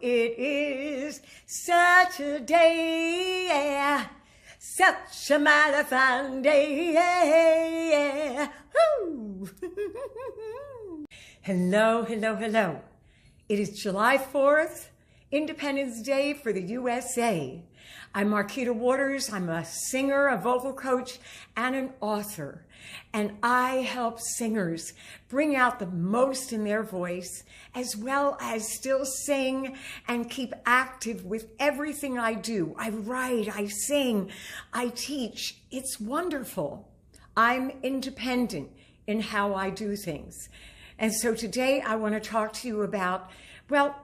It is Saturday, yeah. Such a mighty fine day, yeah. Woo. Hello, hello, hello. It is July 4th, Independence Day for the USA. I'm Marquita Waters. I'm a singer, a vocal coach, and an author. And I help singers bring out the most in their voice, as well as still sing and keep active with everything I do. I write, I sing, I teach. It's wonderful. I'm independent in how I do things. And so today I want to talk to you about, well,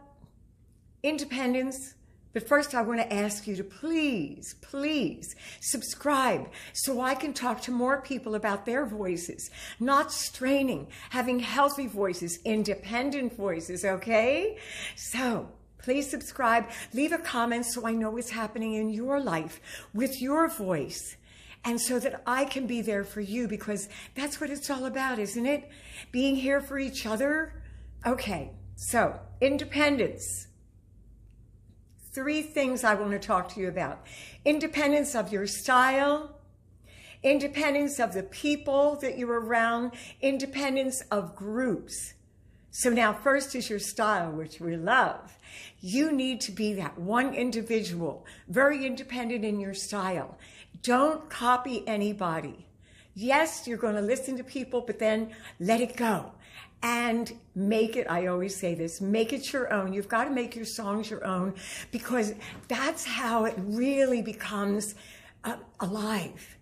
independence. But first, I want to ask you to please, please subscribe so I can talk to more people about their voices, not straining, having healthy voices, independent voices, okay? So please subscribe, leave a comment so I know what's happening in your life with your voice. And so that I can be there for you, because that's what it's all about, isn't it? Being here for each other. Okay, so independence. 3 things I want to talk to you about. Independence of your style, independence of the people that you're around, independence of groups. So now first is your style, which we love. You need to be that one individual, very independent in your style. Don't copy anybody. Yes, you're going to listen to people, but then let it go. And make it, I always say this, make it your own. You've got to make your songs your own, because that's how it really becomes alive.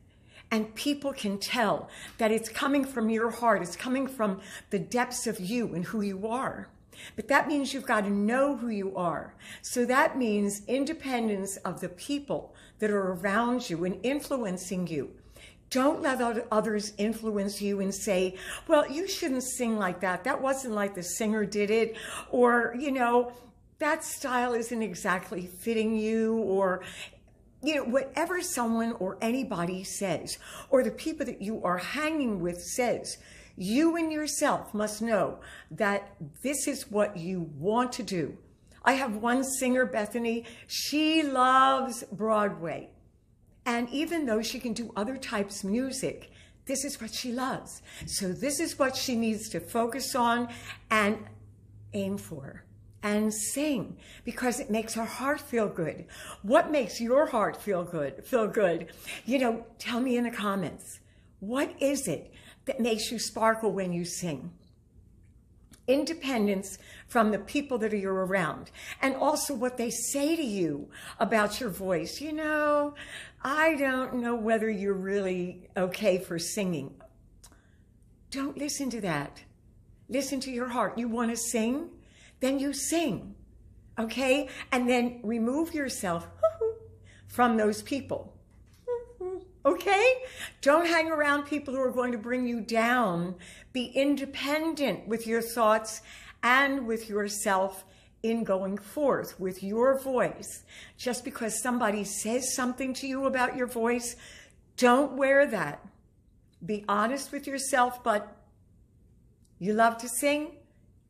And people can tell that it's coming from your heart. It's coming from the depths of you and who you are. But that means you've got to know who you are. So that means independence of the people that are around you and influencing you. Don't let others influence you and say, well, you shouldn't sing like that. That wasn't like the singer did it. Or, you know, that style isn't exactly fitting you. Or, you know, whatever someone or anybody says, or the people that you are hanging with says, you and yourself must know that this is what you want to do. I have one singer, Bethany. She loves Broadway. And even though she can do other types of music, this is what she loves. So this is what she needs to focus on and aim for and sing, because it makes her heart feel good. What makes your heart feel good? You know, tell me in the comments. What is it that makes you sparkle when you sing? Independence from the people that you're around, and also what they say to you about your voice. You know, I don't know whether you're really okay for singing. Don't listen to that. Listen to your heart. You want to sing? Then you sing, okay? And then remove yourself from those people. Okay? Don't hang around people who are going to bring you down. Be independent with your thoughts and with yourself in going forth with your voice. Just because somebody says something to you about your voice, don't wear that. Be honest with yourself, but you love to sing?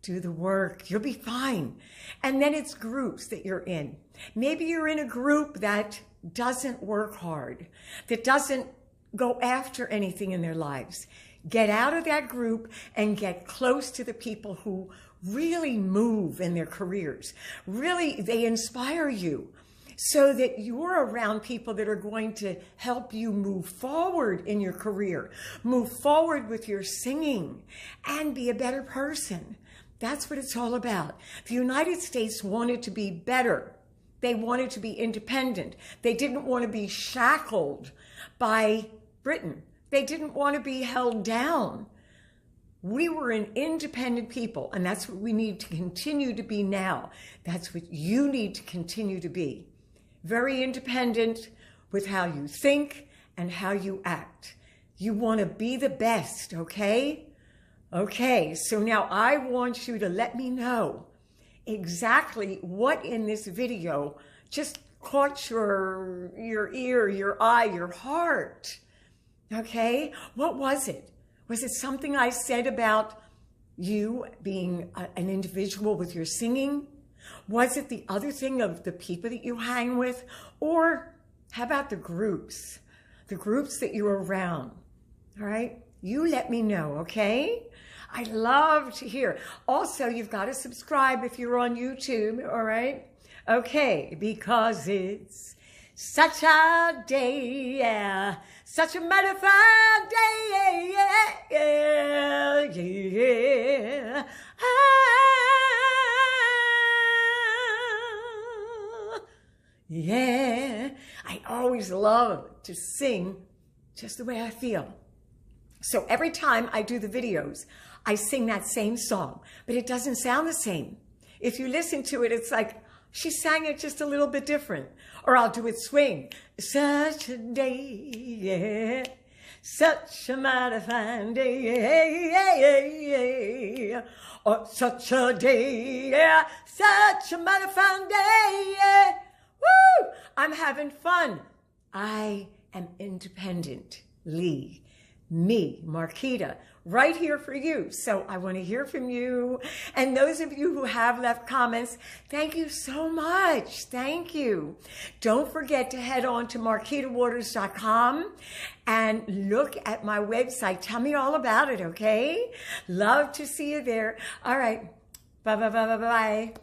Do the work. You'll be fine. And then it's groups that you're in. Maybe you're in a group that doesn't work hard, that doesn't go after anything in their lives. Get out of that group and get close to the people who really move in their careers. Really, they inspire you, so that you're around people that are going to help you move forward in your career, move forward with your singing, and be a better person. That's what it's all about. The United States wanted to be better. They wanted to be independent. They didn't want to be shackled by Britain. They didn't want to be held down. We were an independent people, and that's what we need to continue to be now. That's what you need to continue to be. Very independent with how you think and how you act. You want to be the best, okay? Okay, so now I want you to let me know exactly what in this video just caught your ear, your eye, your heart. Okay, what was it? Was it something I said about you being an individual with your singing? Was it the other thing of the people that you hang with? Or how about the groups that you're around? All right? You let me know, okay? I love to hear. Also, you've got to subscribe if you're on YouTube, all right? Okay, because it's such a day, yeah. Such a mighty day, yeah, yeah, yeah. Yeah, I always love to sing just the way I feel. So every time I do the videos, I sing that same song, but it doesn't sound the same. If you listen to it, it's like, she sang it just a little bit different. Or I'll do it swing. Such a day, yeah. Such a mighty fine day, yeah, yeah, yeah. Or such a day, yeah. Such a mighty fine day, yeah. Woo! I'm having fun. I am independently me, Marquita, right here for you. So I want to hear from you. And those of you who have left comments, thank you so much. Thank you. Don't forget to head on to marquitawaters.com and look at my website. Tell me all about it, okay? Love to see you there. All right. Bye, bye, bye, bye, bye.